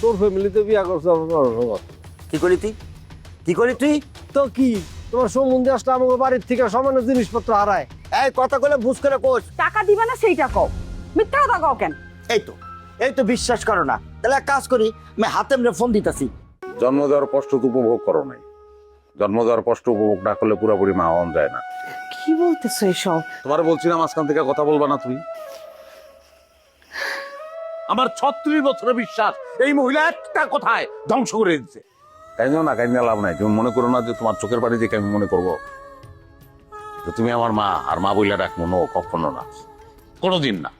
তোর ফ্যামিলিতে বিয়া করছে আমার বড় খবর। কি করলি তুই? কি করলি তুই? তো কি তোমার সম্বন্ধে আসলে আমাকে বাড়ির থেকে সামান্য জিনিসপত্র হারায়। এই কথা কইলে বুঝ করে কোচ। টাকা দিবা না সেইটা কও, মিথ্যা কথা কও কেন? এই তো বিশ্বাস করো না, তাহলে এক কাজ করি, আমি হাতে ফোন দিতেছি। জন্ম দেওয়ার কষ্ট তো উপভোগ করো নাই, জন্ম দেওয়ার কষ্ট উপভোগ না করলে পুরোপুরি মা হওয়া যায় না। কি বলতেছো এসব? তোমার বলছিলাম মাঝখান থেকে কথা বলবা না তুমি। আমার 36 বছরের বিশ্বাস এই মহিলা একটা কথায় ধ্বংস করে দিচ্ছে। কাইন্না না কাইন্না লাভ নাই। তুমি মনে করো না যে তোমার চোখের পানি দেখে আমি মনে করবো যে তুমি আমার মা, আর মা বইলা ডাকবো? নো, কখনো না, কোনোদিন না।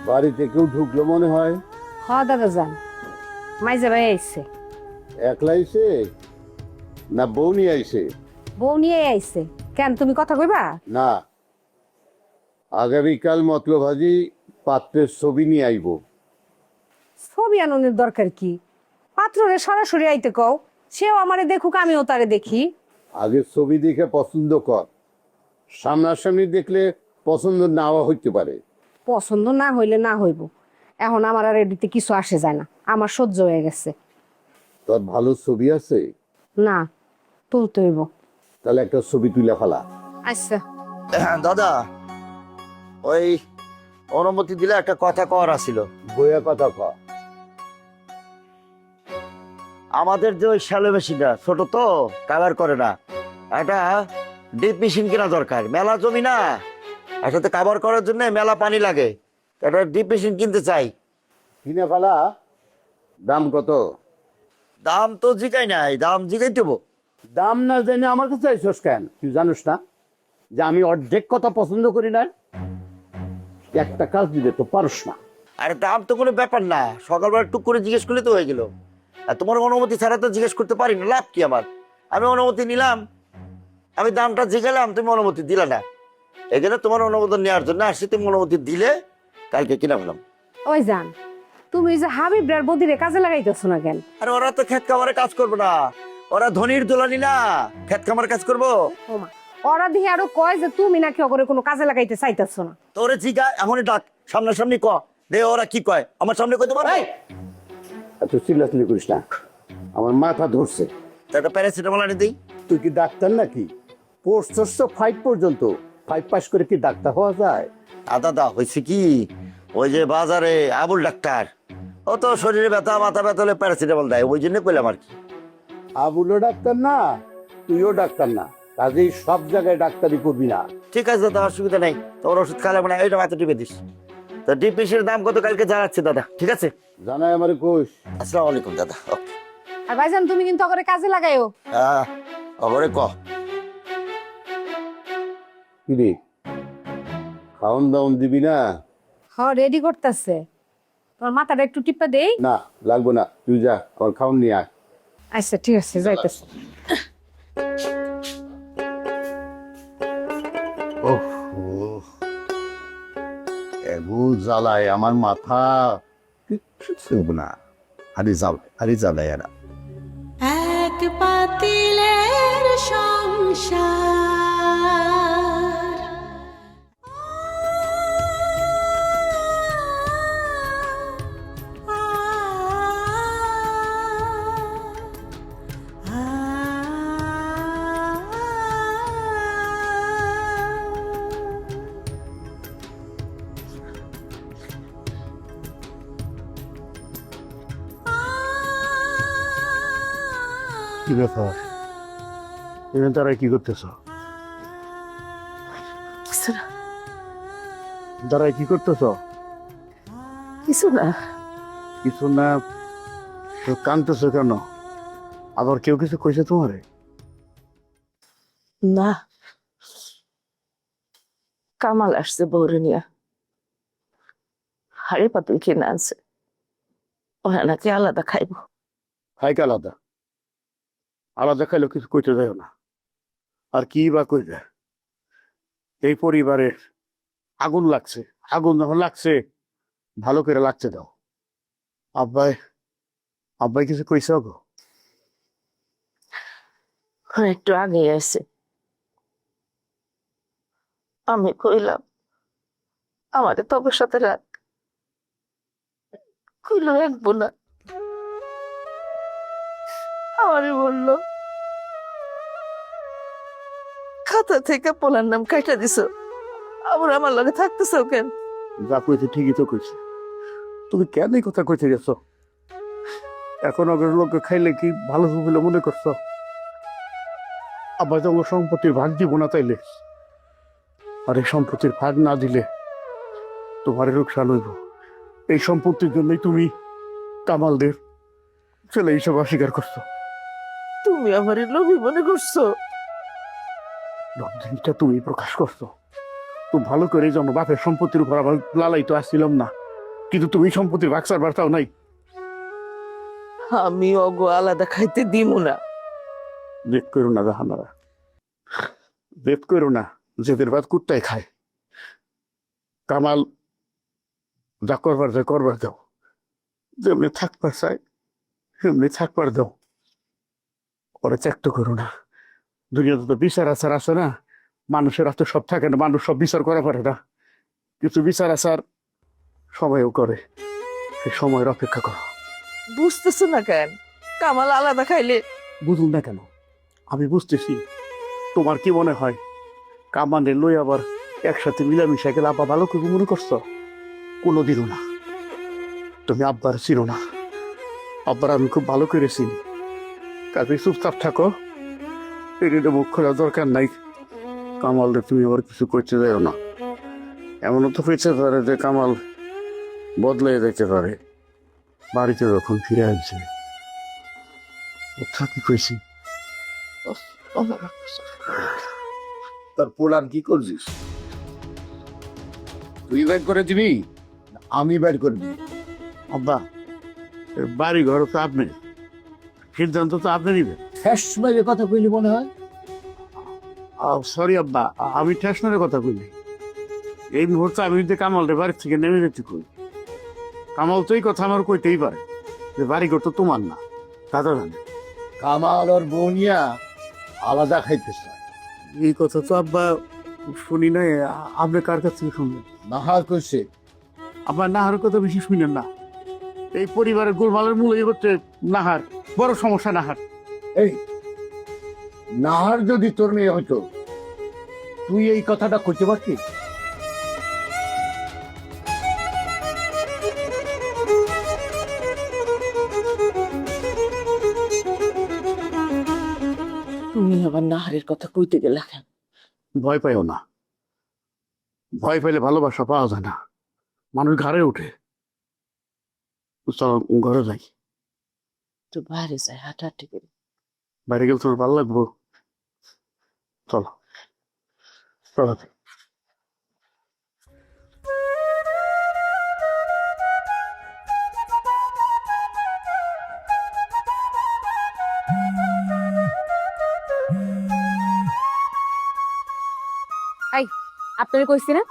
বাড়িতে কেউ ঢুকলো মনে হয়। হ দাদা যান, মাইজা ভাই আইছে। একলা আইছে না বউ নিয়ে আইছে? বউ নিয়ে আইছে। কেন, তুমি কথা কইবা? না, আগামীকাল মতলব হাজি পাত্রের ছবি নিয়ে আইব। ছবি আনন্দের দরকার কি? পাত্ররে সরাসরি আইতে কও, সেও আমারে দেখুক, আমিও তারে দেখি। আগে ছবি দেখে পছন্দ কর, সামনাসামনি দেখলে পছন্দ নাও হইতে পারে। পছন্দ না হইলে না হইব, এখন আমার আর এদিকে কিছু আসে যায় না, আমার সহ্য হয়ে গেছে। তোর ভালো ছবি আছে? না, তুলতে হইব। তাহলে একটা ছবি তুলে ফেলা। আচ্ছা। দাদা, ওই অনুমতি দিলে একটা কথা কওয়ার আছিল। বইয়া কথা ক। আমাদের যে ওই শ্যালো মেশিনটা ছোট তো কাভার করে না, একটা ডিপ মেশিন কেনা দরকার। মেলা জমি না, একসাথে কাভার করার জন্য মেলা পানি লাগে, একটা ডিপ মেশিন কিনতে চাই। কিনে ফেলা। দাম কত? দাম তো জিগাই নাই, দাম জিগাই দেবো। দাম না জেনে আমার কাছে আইসস কেন? তুই জানিস না যে আমি অর্ধেক কথা পছন্দ করি না? একটা কাজ দিলে তো পারস না। আরে দাম তো কোনো ব্যাপার না, সকালবেলা টুক করে জিজ্ঞেস করলে তো হয়ে গেল। আর তোমার অনুমতি ছাড়া তো জিজ্ঞেস করতে পারি না, লাভ কি আমার? আমি অনুমতি নিলাম, আমি দামটা জিগালাম, তুমি অনুমতি দিলে না। এখানে তোমার অনুমোদন নেওয়ার জন্য আসছি, তুমি অনুমতি দিলে কালকে কিনা ফেলাম। ওই যান, তুমি যে হাবিবরার বদিরে কাজে লাগাইতেছো না কেন? আর ওরা তো ক্ষেত খামারে কাজ করবে না, ওরা ধনির দোলানি না, ক্ষেত খামারে কাজ করবো। ওমা, ওরা দিয়ে আরো কয় যে তুমি নাকি ওরে কোনো কাজে লাগাইতে চাইতেছো না। তোরে জিগা এখনই ডাক, সামনাসামনি ক দে ওরা কি কয়, আমার সামনে কইতে পারে। এত চিল্লাচিল্লি করিস না, আমার মাথা ধরছে। একটা প্যারাসিটামল আনি দিই। তুই কি ডাক্তার নাকি? পড়ছস তো 5 পর্যন্ত, 5 পাস করে কি ডাক্তার হওয়া যায়? দাদা হয়েছে কি, ওই যে বাজারে আবুল ডাক্তার, ও তো শরীরে ব্যথা মাথা ব্যথা হলে প্যারাসিটামল দেয়, ওই জন্য কইলাম আর কি। আবুলও ডাক্তার না, তুইও ডাক্তার না, কাজেই সব জায়গায় ডাক্তারি করবি না। ঠিক আছে দাদা, অসুবিধা নেই, তোমার ওষুধ খালে মানে এইটা মাথা টিপে দিস। তো ডিপ মেশিনের দাম কত কালকে জানাচ্ছি দাদা, ঠিক আছে? জানাই আমারে কোষ। আসসালামু আলাইকুম দাদা। ওকে, আর ভাইজান তুমি কিন্তু ওরে কাজে লাগাইও। হ্যাঁ ওরে ক। কি রে, খাওন দাওন দিবি না? হ, রেডি করতেছে। তোমার মাথাটা একটু টিপা দেই। না লাগবো না, তুই যা, আমার খাওন নিয়ে আয়। আচ্ছা ঠিক আছে, যাইতেছে। এগু জ্বালায় আমার মাথা, কিচ্ছু ছিল না। হারি জ্বালায় এরা। এক পাতিলের সংসার, কি ব্যাপার? এখানে তারা কি করতেছ? কিছু না, তারা কি করতেছ? কিছু না। কিছু না তো কানতেছ কেন? আবার কেউ কিছু কইছে তোমারে? না, কামাল আসছে বউরে নিয়া, হাড়ি পাতিল কিনে আনছে, ওরা নাকি আলাদা খাইব। খাইকে আলাদা? আলাদা খাইলেও কিছু কইতে যায় না। আর কি বা কইবে? এই পরিবারে আগুন লাগছে, আগুন যখন লাগছে ভালো করে লাগছে দাও। আব্বাই আব্বাই কিছু কইছে গো? একটু আগে আছে, আমি কইলাম আমারে তবের সাথে রাখ, কইল রাখবো না। আমারে বললো খাতা থেকে পোলার নাম কাটা দিছো, আবার আমার লগে থাকতেছো কেন? যা কইছে ঠিকই তো কইছে। তুমি কেন এই কথা কইতে গেছো? এখন আগের লোককে খাইলে কি ভালো বলে মনে করছো? আবার তোমার সম্পত্তির ভাগ দিব না তাইলে, আর এই সম্পত্তির ভাগ না দিলে তোমার লোকসান হইব। এই সম্পত্তির জন্যই তুমি কামালদের ছেলে এইসব অস্বীকার করছো। তুমি আমারে লোভী মনে করছো? জিনিসটা তুমি প্রকাশ করছো। তুমি ভালো করে জানো বাপের সম্পত্তির উপর আবার লালাই তো আসছিলাম না, কিন্তু তুমি সম্পত্তির ভাগ সার বার্তাও নাই। আমি অগো আলাদা খাইতে দিব না। জেদ করো না জাহানারা, জেদ করো না। জেদের ভাত কুত্তায় খায়। কামাল যা করবার যায় করবার দাও, যেমনি থাকবার চাই সেমনি থাকবার দাও। ওরা ত্যাক্ত করো না। দুনিয়াতে তো বিচার আচার আছে না, মানুষের হাতে সব থাকে না, মানুষ সব বিচার করা পারে না। কিছু বিচার আচার সময়ও করে, সেই সময়ের অপেক্ষা করো। বুঝতেছো না কেন? কামাল আলাদা খাইলে বুঝুন না কেন? আমি বুঝতেছি। তোমার কি মনে হয় কামানে লই আবার একসাথে মিলামিশা গেলে আব্বা ভালো করে মনে করছো? কোনোদিনও না। তুমি আব্বার চিনো না, আব্বার আমি খুব ভালো করে চিনি। কাজে চুপচাপ থাকো, এটা মুখ খোলার দরকার নাই। কামালরে তুমি আবার কিছু করতে যাও না। এমনও তো হয়েছে পারে যে কামাল বদলে যেতে পারে বাড়িতে যখন ফিরে আসছে। থাকি কইছি তার পোলার কি করছিস? তুই বের করে দিবি, আমি বের করে দিবি? আব্বা, বাড়ি ঘর তো আপনি, সিদ্ধান্ত তো আপনি নিবেন। ঠেস মেরে কথা কইলি মনে হয়। সরি আব্বা, আমি ঠেসনের কথা কইনি। এই মুহূর্তে আমি যদি কামালরে বাড়ির থেকে নেমে যেতে কই, কামাল তো এই কথা আমার কইতেই পারে যে বাড়ি ঘর তো তোমার না, দাদা জানে। কামাল ওর বউনিয়া আলাদা খাইতে চায়। এই কথা তো আব্বা শুনি নাই। আপনি কার কাছ থেকে শুনলেন? নাহার করছে। আপনার নাহারের কথা বেশি শুনেন না। এই পরিবারের গোলমালের মূল এই হচ্ছে নাহার, বড় সমস্যা নাহার। এই নাহার যদি তোর মেয়ে হইতো, তুই এই কথাটা করতে পারতিস? তুমি আবার নাহারের কথা কইতে গেলা কেন? ভয় পাইও না, ভয় পাইলে ভালোবাসা পাওয়া যায় না, মানুষ ঘাড়ে ওঠে। চলো ঘরে যাই। তো বাইরে যায় হাঁটাহাঁটি করে। বাইরে গেলে তোর ভালো লাগবো। চলো চলো। আপনারা কইছি না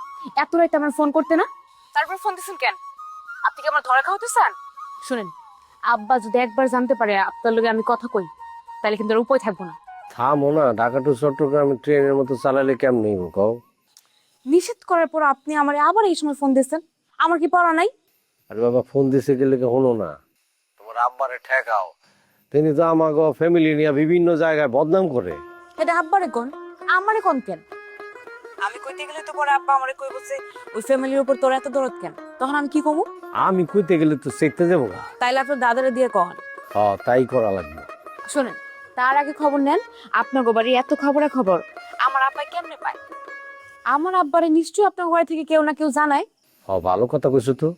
এত রাইতে আমার ফোন করতে না, তারপর ফোন দিছেন কেন? আপনি কি আমার ধরা খাওয়াতে চান? শুনেন, আব্বা যদি একবার জানতে পারে আপনার লগে আমি কথা কই, তাহলে কিন্তু আর উপায় থাকবো না। থামো না, ঢাকা টু চট্টগ্রাম ট্রেনের মতো চালালে কেমনি কও? নিষেধ করার পর আপনি আমার আবার এই সময় ফোন দিচ্ছেন, আমার কি পড়া নাই? আরে বাবা, ফোন দিছে গেলে হলো না? তোমার আব্বারে ঠেকাও, তিনি তো আমাকে ফ্যামিলি নিয়ে বিভিন্ন জায়গায় বদনাম করে। এটা আব্বারে কোন, আমারে কোন কেন? আমি কইতে গেলে তো পরে আব্বা আমারে কই বলছে ওই ফ্যামিলির উপর তোর এত দরদ কেন? তখন আমি কি কমু? আমি কইতে গেলে তো চেকতে যাবো না। তাইলে আপনার দাদারে দিয়ে কন। তাই করা লাগবে। শোনেন, তার আগে খবর নেন আপনার বাড়ি এত খবরে খবর আমার আব্বা কেমনে পায়? আমার আব্বারে নিশ্চয়ই আপনার বাড়ি থেকে কেউ না কেউ জানায়। ভালো কথা কইছো তো,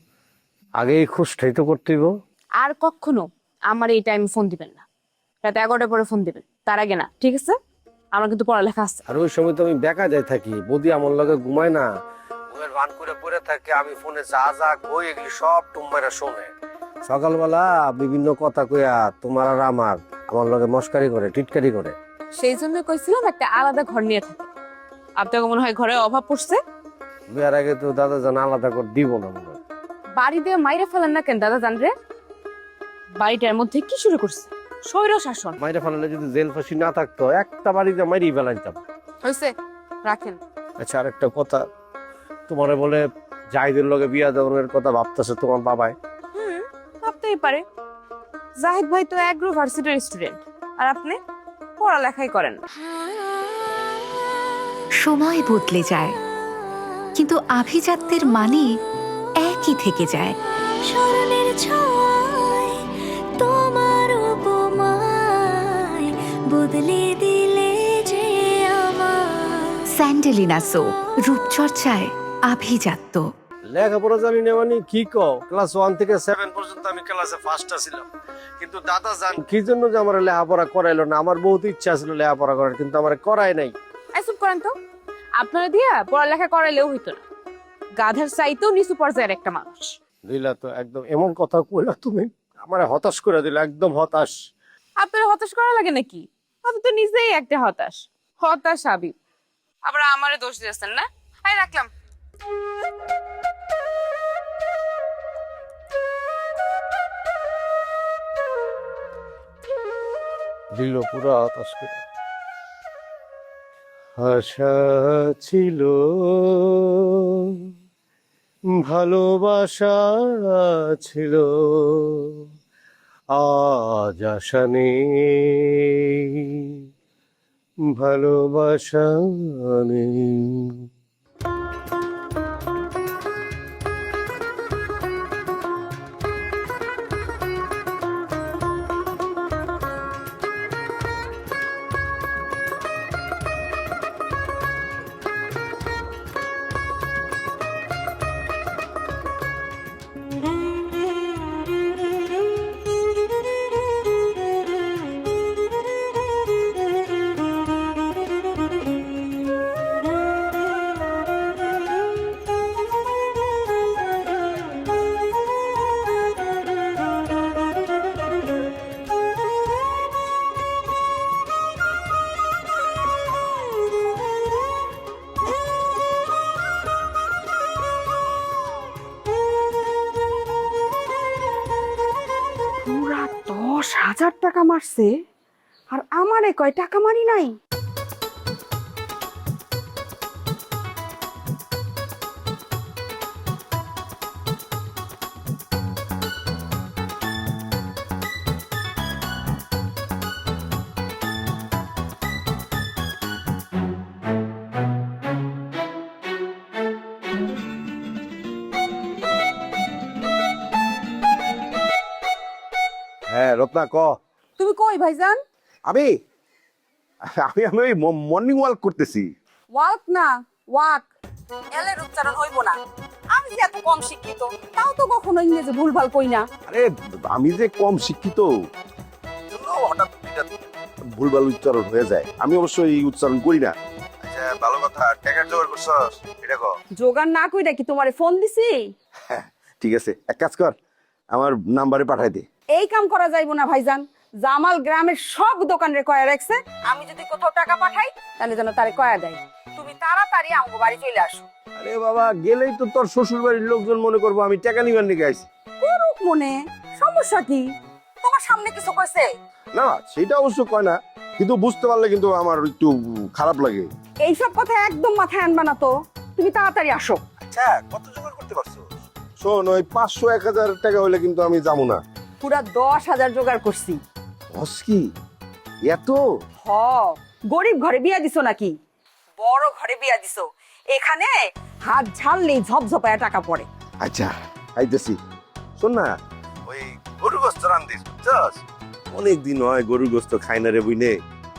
আগে এই খোঁজটাই তো করতে হইব। আর কখনো আমার এই টাইমে ফোন দিবেন না, রাত 11টার পরে ফোন দিবেন, তার আগে না, ঠিক আছে? আমার কিন্তু পড়ালেখা আছে। আর ওই সময় তো আমি বেকা যাই থাকি, বদি আমার লগে ঘুমায় না, ঘুমের ভান করে পড়ে থাকে। আমি ফোনে যা যা কই এগুলি সব টুম্বাইরা শোনে। সকালবেলা বিভিন্ন কথা কইয়া তোমার আর আমার লগে মস্কারি করে, টিটকারি করে। সেই জন্য কইছিলাম একটা আলাদা ঘর নিয়ে থাকে। আপনাকে মনে হয় ঘরে অভাব পড়ছে? বিয়ার আগে তো দাদা জান আলাদা করে দিব না মনে হয়। বাড়ি দিয়ে মাইরে ফেলেন না কেন দাদা জান রে? বাড়িটার মধ্যে কি শুরু করছে? স্বৈর শাসন। মাইরে ফেলালে যদি জেল ফাঁসি না থাকতো, একটা বাড়িতে মাইরেই ফেলাইতাম। হয়েছে, রাখেন। আচ্ছা, আর একটা কথা, তোমারে বলে জাহিদের লগে বিয়া দেওয়ার কথা ভাবতেছে তোমার বাবাই। ভাবতেই পারে, জাহিদ ভাই তো অ্যাগ্রো ভার্সিটির স্টুডেন্ট, আর আপনি পড়ালেখাই করেন না। সময় বদলে যায়, কিন্তু আভিজাত্যের মানে একই থেকে যায়। স্মরণের ছোঁয়ায় তোমার উপমায় বদলে দিলে যে আমার। স্যান্ডেলিনা সো, রূপচর্চায় আভিজাত্য। লেখাপড়া জানি না মানে কি কও, ক্লাস 1 থেকে 7 পর্যন্ত আমি ক্লাসে ফার্স্ট ছিলাম, কিন্তু দাদা জান কি জন্য যে আমার লেখাপড়া করাইলো না। আমার বহুত ইচ্ছা ছিল লেখাপড়া করার, কিন্তু আমার করাই নাই। চুপ করেন তো, আপনারা দিয়া পড়ালেখা করাইলেও হইতো না। গাধার চাইতেও নিচু পর্যায়ের একটা মানুষ। দিলা তো একদম এমন কথা কইলা তুমি, আমার হতাশ করে দিলা, একদম হতাশ। আপনার হতাশ করা লাগে নাকি? আপনি তো নিজেই একটা হতাশ। হতাশ হাবিব, আবার আমারে দোষ দিয়েছেন না? এই রাখলাম। দিল পুরো হতাশ করে। আশা ছিল, ভালোবাসা ছিল, আজ আশা নেই, ভালোবাসা নেই। পুরা 10,000 টাকা মারছে, আর আমারে কয় টাকা মারি নাই। হ্যাঁ রত্না ক। তুমি কই ভাইজান? আমি আমি আমি ওই মর্নিং ওয়াক করতেছি। ওয়াক না, ওয়াক। এলের উচ্চারণ হইব না। আমি যে এত কম শিক্ষিত, তাও তো কখনো ইংরেজি ভুলভাল কই না। আরে আমি যে কম শিক্ষিত, জন্য হঠাৎ এটা ভুলভাল উচ্চারণ হয়ে যায়। আমি অবশ্য এই উচ্চারণ করি না। আচ্ছা ভালো কথা, টাকার জোগাড় করছস এটা কো। জোগাড় না কইরা কি তোমারে ফোন দিছি? ঠিক আছে, এক কাজ কর, আমার নাম্বারে পাঠাই দে। এই কাম করা যাইব না ভাইজান। জামাল গ্রামের সব দোকানে কয়া রাখছে, আমি যদি কোথাও টাকা পাঠাই তাহলে যেন তারে কয়া দেয়। তুমি তাড়াতাড়ি আমগো বাড়ি চলে আসো। আরে বাবা, গেলেই তো তোর শ্বশুর বাড়ির লোকজন মনে করবো আমি টাকা নিবার নিয়ে আইছি। করুক মনে, সমস্যা কি? তোমার সামনে কিছু কইছে? না সেটা অবশ্য কয় না, কিন্তু বুঝতে পারলে কিন্তু আমার একটু খারাপ লাগে। এইসব কথা একদম মাথায় আনবা না তো। তুমি তাড়াতাড়ি আসো। আচ্ছা কত জোগাড় করতে পারছো? শোন, ওই 500-1000 টাকা হইলে কিন্তু আমি যাবো না। পুরা 10,000 জোগাড় করছি। বস কি এত? হ, গরিব ঘরে বিয়া দিছো নাকি? বড় ঘরে বিয়া দিছো। এখানে হাত ঝাললেই ঝপঝপায়া টাকা পড়ে। আচ্ছা আইতেছি। শোন না, ওই গরু গোস্ত রান্ধিস বুঝছস? অনেকদিন হয় গরু গোস্ত খাই না রে বুইনে।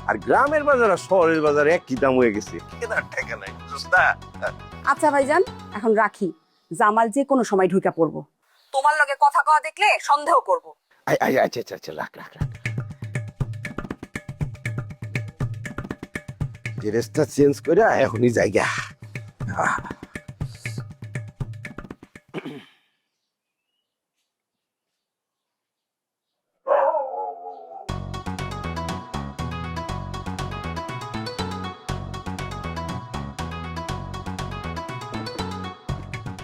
আর গ্রামের বাজার আর শহরের বাজার একই দাম হয়ে গেছে, কেনার টাকা নাই বুঝছস না? আচ্ছা ভাইজান, এখন রাখি। জামাল যে কোনো সময় ঢুকা পড়বো। তোমার লগে কথা কওয়া দেখলে সন্দেহ করব। আচ্ছা আচ্ছা আচ্ছা, রাখ রাখ রাখ। ড্রেসটা চেঞ্জ করে এখনই জায়গা।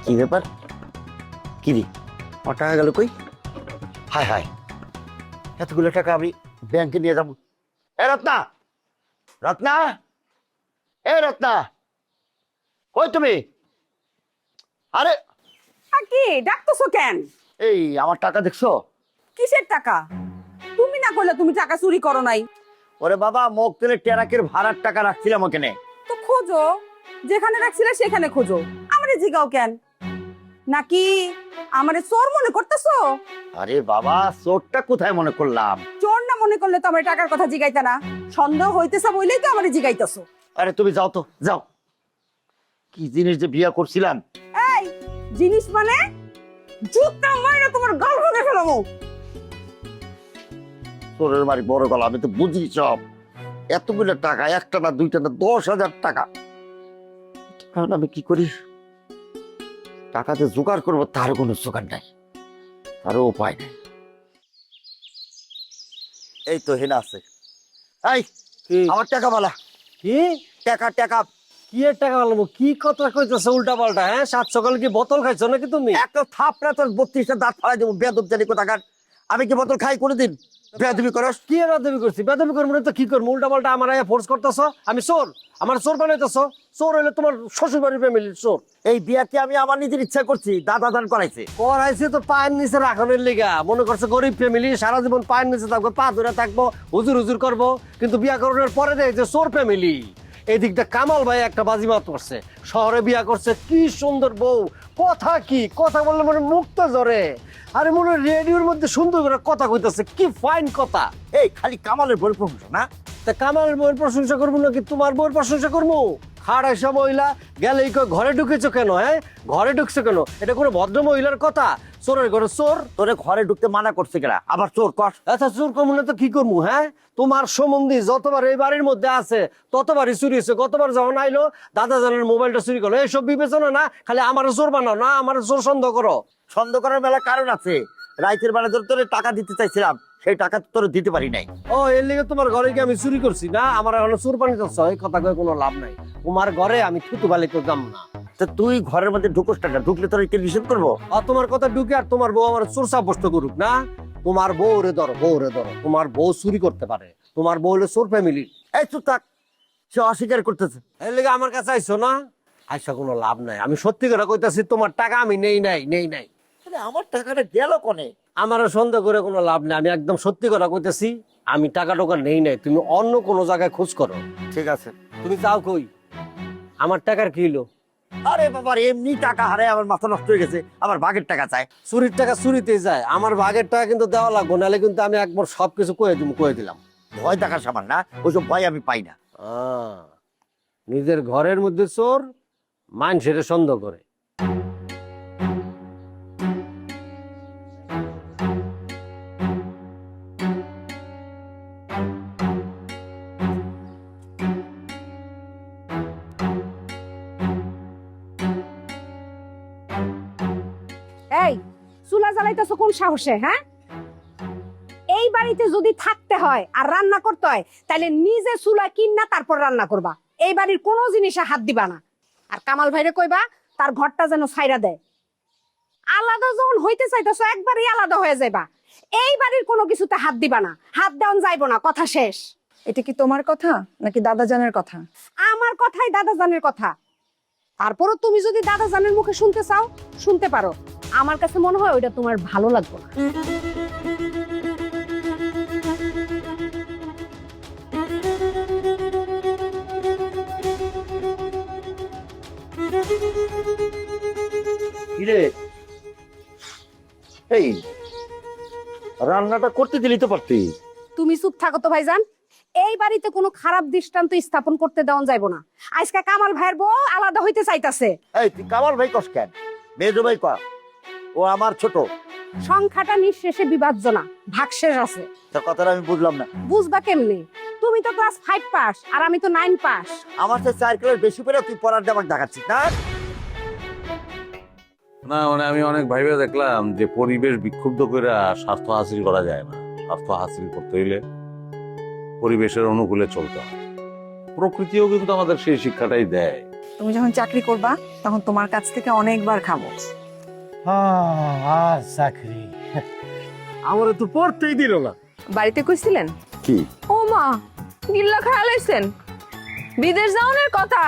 কি ব্যাপার? কি রে, আমার টাকা গেল কই? হায় হায়, এতগুলো টাকা আমি ব্যাংকে নিয়ে যাবো। এ রত্না, রত্না, এ রত্না, কই তুমি? আরে কি ডাকতেছো কেন? এই আমার টাকা দেখছো? কিসের টাকা? তুমি না কইলে তুমি টাকা চুরি করো নাই। ওরে বাবা, মকতেলের টেরাকের ভাড়ার টাকা রাখছিলাম ওখানে। তো খোঁজো, যেখানে রাখছিলে সেখানে খোঁজো, আমারে জিগাও কেন? নাকি আমারে চোর মনে করতেছো? আরে বাবা, চোরটা কোথায় মনে করলাম? চোর না মনে করলে তো আমার টাকার কথা জিগাইতা না। সন্দেহ হইতেছে বইলেই তো আমারে জিগাইতেছো। আরে তুমি যাও তো, যাও। কি জিনিস যে বিয়া করছিলাম। এই জিনিস মানে জুতা মাইরা তোমার গাল ভেঙে ফেলামু। চোরের বাড়ি বড় গলা, আমি তো বুঝি সব। এতগুলো টাকা, একটা না দুইটা না 10,000 টাকা। এখন আমি কি করি? টাকা যে জোগাড় করবো তার কোনো জোগাড় নাই, তারও উপায় নেই। এই তো হেনা আছে। এই আমার টাকা বলা। কি টাকা টাকা কি এর টাকা বলবো? কি কথা কইতেছ উল্টা পাল্টা? হ্যাঁ, সাত সকালে কি বোতল খাইছো নাকি তুমি? একটা থাপড়া তোর 32টা দাঁত ফালাই দেবো, বেয়াদব জানি কোথাকার। আমি কি বোতল খাই কোনোদিন? বেয়াদবি করস? কি বেদবি করছি? বেদবি করবো না তো কি করবো? উল্টা পাল্টা আমার ফোর্স করতেছ। আমি চোর? আমার চোর বানাইতেছ? চোর হইলে তোমার শ্বশুর বাড়ির ফ্যামিলির চোর। এই বিয়াকে আমি আমার নিজের ইচ্ছা করছি, দাদা দান করাইছে। করাইছে তো পায়ের নিচে রাখনের লিগা। মনে করছে গরিব ফ্যামিলি, সারা জীবন পায়ের নিচে থাকবো, পা ধরে থাকবো, হুজুর হুজুর করবো। কিন্তু বিয়া করানোর পরে দেখছে চোর ফ্যামিলি। এই দিকটা কামাল ভাই একটা বাজিমাত করছে, শহরে বিয়া করছে, কি সুন্দর বউ। কথা কি কথা বললে মনে মুক্ত জরে। আরে মনে রেডিওর মধ্যে সুন্দর করে কথা কইতেছে, কি ফাইন কথা। এই খালি কামালের বই প্রশংসা না? তা কামালের বউয়ের প্রশংসা করবো নাকি তোমার বউয়ের প্রশংসা করবো? খাড়াইসা মহিলা গেলেই কই ঘরে ঢুকেছো কেন? হ্যাঁ, ঘরে ঢুকছো কেন? এটা কোনো ভদ্র মহিলার কথা? চোরের ঘরে চোর। তোরে ঘরে ঢুকতে মানা করছে কেনা, আবার চোর কর? আচ্ছা, চোর কমু না তো কি করবো? হ্যাঁ, তোমার সম্বন্ধী যতবার এই বাড়ির মধ্যে আছে ততবারই চুরি হয়েছে। গতবার যখন আইলো দাদা জানের মোবাইলটা চুরি করলো। এইসব বিবেচনা না, খালি আমার চোর বানাও না, আমার চোর সন্দেহ করো। সন্দেহ করার মেলা কারণ আছে। রাইতের বেলা তোরে টাকা দিতে চাইছিলাম, সেই টাকা তোর দিতে পারি নাই। ও, এর লিগে তোমার ঘরে কি আমি চুরি করছি? না, আমার এখন চোর পানি করছো, এই কথা কয়ে কোনো লাভ নাই। তোমার ঘরে আমি থুতু বালি করতাম না। তা তুই ঘরের মধ্যে ঢুকোস টাকা, ঢুকলে তোর কে নিষেধ করবো? আর তোমার কথা ঢুকে আর তোমার বউ আমার চোর সাব্যস্ত করুক না। তোমার বউ রে ধরো, বউ রে ধরো। তোমার বউ চুরি করতে পারে, তোমার বউ হলো চোর ফ্যামিলি। এই চুপ থাক, সে অস্বীকার করতেছে। এর লিগে আমার কাছে আইসো না, আইসা কোনো লাভ নাই। আমি সত্যি করে কইতাছি, তোমার টাকা আমি নেই নাই। আমার টাকাটা গেল কোনে? আমার সন্দেহ করে কোনো লাভ নেই। আমি একদম সত্যি কথা কইতেছি, আমি টাকা টোকা নেই নাই। তুমি অন্য কোনো জায়গায় খোঁজ করো। ঠিক আছে। তুমি চাও কই? আমার টাকার কি হলো? আরে বাবা, এমনি টাকা হারায় আমার মাথা নষ্ট হয়ে গেছে, আবার ভাগের টাকা চায়। চুরির টাকা চুরিতে যায়, আমার ভাগের টাকা কিন্তু দেওয়া লাগবো, নাহলে কিন্তু আমি একবার সবকিছু কয়ে দিলাম। ভয় টাকার সামান না, ওইসব ভয় আমি পাই না। নিজের ঘরের মধ্যে চোর, মানুষের সন্দেহ করে। এই চুলা জ্বালাইতেছো কোন সাহসে? হ্যাঁ, এই বাড়িতে যদি থাকতে হয় আর রান্না করতে হয় তাহলে নিজে চুলা কিনা তারপর রান্না করবা। এই বাড়ির কোনো জিনিসে হাত দিবা না। আর কামাল ভাইরে কইবা তার ঘরটা যেন ছাইরা দেয়। আলাদা যখন হইতে চাইতেছো একবারই আলাদা হয়ে যাইবা। এই বাড়ির কোনো কিছুতে হাত দিবা না, হাত দেওয়ান যাইবো না, কথা শেষ। এটা কি তোমার কথা নাকি দাদাজানের কথা? আমার কথাই দাদাজানের কথা। তারপরও তুমি যদি দাদাজানের মুখে শুনতে চাও শুনতে পারো। আমার কাছে মনে হয় ওইটা তোমার ভালো লাগবে না। কিরে, এই রান্নাটা করতে দিলি তো পারতি। তুমি চুপ থাকো তো ভাইজান। এই বাড়িতে কোনো খারাপ দৃষ্টান্ত স্থাপন করতে দেওয়া যাইবো না। আজকে কামাল ভাইয়ের বউ আলাদা হইতে চাইতাছে। এই তুই কামাল ভাই কস কেন? মেজো ভাই কর, ও আমার ছোট। সংখ্যাটা নিঃশেষে বিভাজ্য না, ভাগশেষ আছে। তোর কথাটা আমি বুঝলাম না। বুঝবা কেমনে? তুমি তো ক্লাস 5 পাস আর আমি তো 9 পাস। আমার তো 4 ক্লাস বেশি করে তুই পড়ার দামাক দেখাচ্ছিস না? না মানে আমি অনেক ভাইবে দেখলাম যে পরিবেশ বিক্ষুব্ধ করে স্বাস্থ্য হাসিল করা যায় না। স্বাস্থ্য হাসিল করতে হইলে পরিবেশের অনুকূলে চলতে হয়। প্রকৃতিও কিন্তু আমাদের সেই শিক্ষাটাই দেয়। তুমি যখন চাকরি করবা তখন তোমার কাছ থেকে অনেকবার খাবো। আর চাকরি আমার তো পড়তেই দিল না। বাড়িতে কইছিলেন কি? ও মা, গিল্লা খাওয়া লাইছেন? বিদেশ যাওয়ার কথা।